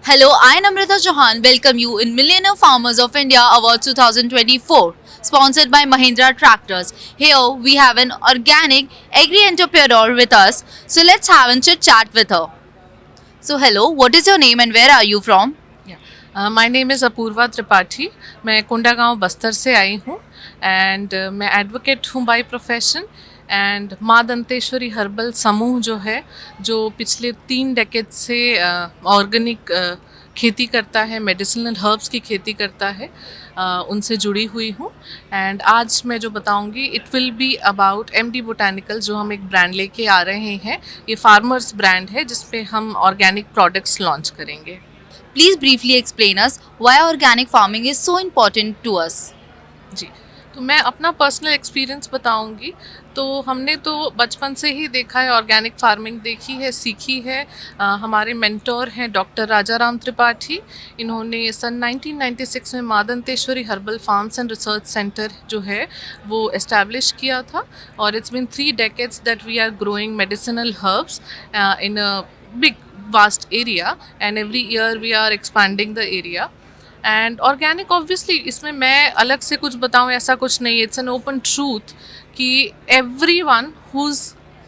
Hello, I am Namrata Chauhan. Welcome you in Millionaire Farmers of India Award 2024, sponsored by Mahindra Tractors. Here we have an organic agri-entrepreneur with us. So let's have a chit chat with her. So hello, what is your name and where are you from? My name is Apoorva Tripathi. मैं कोंडागांव बस्तर से आई हूँ and मैं advocate हूँ by profession. And माँ Danteshwari herbal समूह जो है, जो पिछले 3 डेकेड से ऑर्गेनिक खेती करता है, मेडिसिनल हर्ब्स की खेती करता है, उनसे जुड़ी हुई हूँ। एंड आज मैं जो बताऊँगी it will be about MD botanicals, जो हम एक ब्रांड लेके आ रहे हैं। ये फार्मर्स ब्रांड है जिसपे हम ऑर्गेनिक प्रोडक्ट्स लॉन्च करेंगे। Please briefly explain us why organic farming is so important to us. जी, तो मैं अपना पर्सनल एक्सपीरियंस बताऊंगी। तो हमने तो बचपन से ही देखा है, ऑर्गेनिक फार्मिंग देखी है, सीखी है। हमारे मेंटोर हैं डॉक्टर राजा राम त्रिपाठी। इन्होंने सन 1996 में Maa Danteshwari herbal farms and research centre जो है वो एस्टैब्लिश किया था। और it's been 3 decades that we are growing medicinal herbs in a big vast area, and every year we are expanding the area. And organic obviously, इसमें मैं अलग से कुछ बताऊँ ऐसा कुछ नहीं। इट्स एन ओपन ट्रूथ कि everyone who is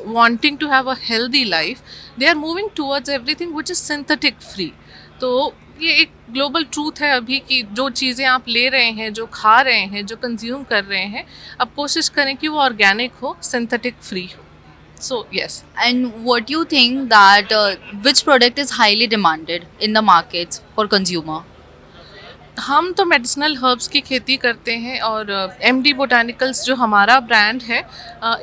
wanting to have a healthy life, they are moving towards everything which is synthetic free. तो ये एक ग्लोबल ट्रूथ है अभी कि जो चीज़ें आप ले रहे हैं, जो खा रहे हैं, जो कंज्यूम कर रहे हैं, अब कोशिश करें कि वो ऑर्गेनिक हो, सिंथेटिक फ्री हो। So yes. And what do you think that which product is highly demanded in the markets for consumer? हम तो मेडिसिनल हर्ब्स की खेती करते हैं और एमडी बोटानिकल्स जो हमारा ब्रांड है,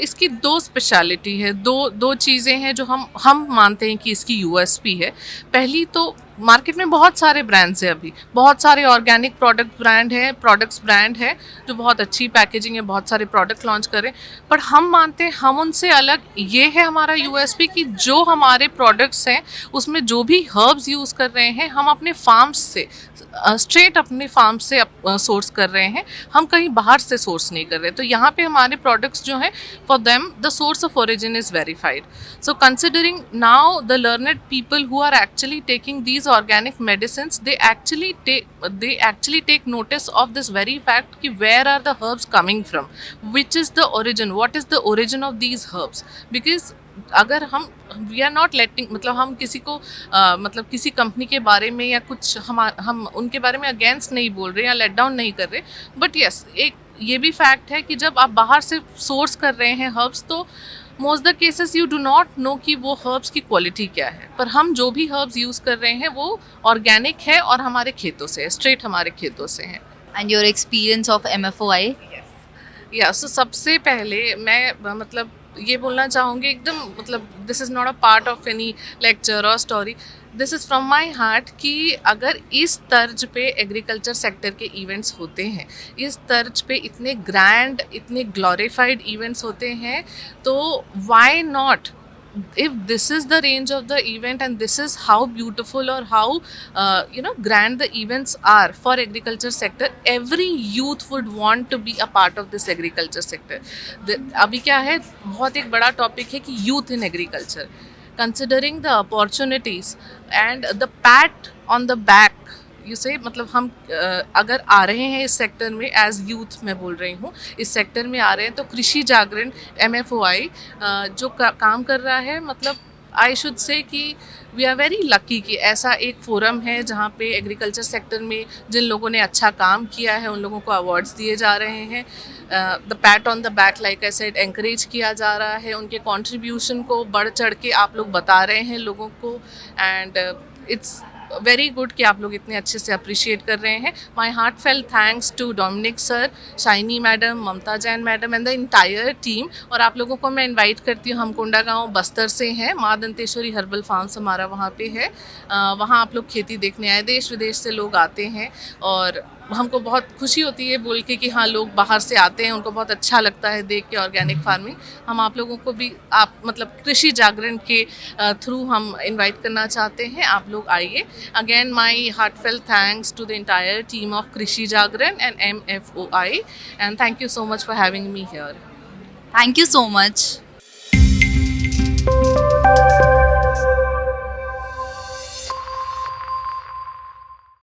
इसकी 2 स्पेशलिटी है, दो चीज़ें हैं जो हम मानते हैं कि इसकी यूएसपी है। पहली तो मार्केट में बहुत सारे ब्रांड्स हैं, अभी बहुत सारे ऑर्गेनिक प्रोडक्ट्स ब्रांड है जो बहुत अच्छी पैकेजिंग है, बहुत सारे प्रोडक्ट लॉन्च कर रहे हैं। पर हम मानते हैं हम उनसे अलग, ये है हमारा यूएसपी कि जो हमारे प्रोडक्ट्स हैं उसमें जो भी हर्ब्स यूज़ कर रहे हैं हम अपने फार्म्स से स्ट्रेट अपने फार्म से सोर्स कर रहे हैं, हम कहीं बाहर से सोर्स नहीं कर रहे। तो यहाँ पे हमारे प्रोडक्ट्स जो हैं, for them the source of origin is verified. So considering now the learned people who are actually taking these organic medicines, they actually take notice of this very fact कि where are the herbs coming from, which is the origin, what is the origin of these herbs. Because अगर we are not letting, मतलब हम किसी को मतलब किसी company के बारे में या कुछ हम उनके बारे में अगेंस्ट नहीं बोल रहे या लेट डाउन नहीं कर रहे, बट यस एक ये भी फैक्ट है कि जब आप बाहर से सोर्स कर रहे हैं हर्ब्स, तो most the cases you do not know कि वो हर्ब्स की क्वालिटी क्या है। पर हम जो भी हर्ब्स यूज़ कर रहे हैं वो ऑर्गेनिक है और हमारे खेतों से है, स्ट्रेट हमारे खेतों से हैं। And your experience of MFOI? या सो सबसे पहले मैं मतलब ये बोलना चाहूँगी एकदम, मतलब this is not a part of any lecture और story, this is from my heart कि अगर इस तर्ज पे एग्रीकल्चर सेक्टर के इवेंट्स होते हैं, इस तर्ज पे इतने ग्रैंड, इतने ग्लोरीफाइड इवेंट्स होते हैं, तो why not, if this is the range of the event and this is how beautiful or how grand the events are for agriculture sector, every youth would want to be a part of this agriculture sector. अभी क्या है, बहुत एक बड़ा topic है कि youth in agriculture, considering the opportunities and the pat on the back you से, मतलब हम अगर आ रहे हैं इस सेक्टर में एज यूथ, मैं बोल रही हूँ इस सेक्टर में आ रहे हैं, तो कृषि जागरण MFOI जो काम कर रहा है, मतलब आई शुड से कि वी आर वेरी लकी कि ऐसा एक फोरम है जहाँ पे एग्रीकल्चर सेक्टर में जिन लोगों ने अच्छा काम किया है उन लोगों को अवार्ड्स दिए जा रहे हैं। The pat on the back, like I said, encourage किया जा रहा है, उनके कंट्रीब्यूशन को बढ़ चढ़ के आप लोग बता रहे हैं लोगों को। एंड इट्स वेरी गुड कि आप लोग इतने अच्छे से अप्रिशिएट कर रहे हैं। My heartfelt thanks to Dominic sir, Shiny madam, Mamta Jain madam and the entire team. और आप लोगों को मैं इनवाइट करती हूँ, हम कोंडागांव बस्तर से हैं, माँ दंतेश्वरी हर्बल फार्म्स हमारा वहाँ पे है। वहाँ आप लोग खेती देखने आए, देश विदेश से लोग आते हैं और हमको बहुत खुशी होती है बोल के कि हाँ लोग बाहर से आते हैं, उनको बहुत अच्छा लगता है देख के ऑर्गेनिक फार्मिंग। हम आप लोगों को भी आप मतलब कृषि जागरण के थ्रू हम इनवाइट करना चाहते हैं, आप लोग आइए। Again my heartfelt thanks to the entire team of Krishi Jagran and MFOI, and thank you so much for having me here. Thank you so much.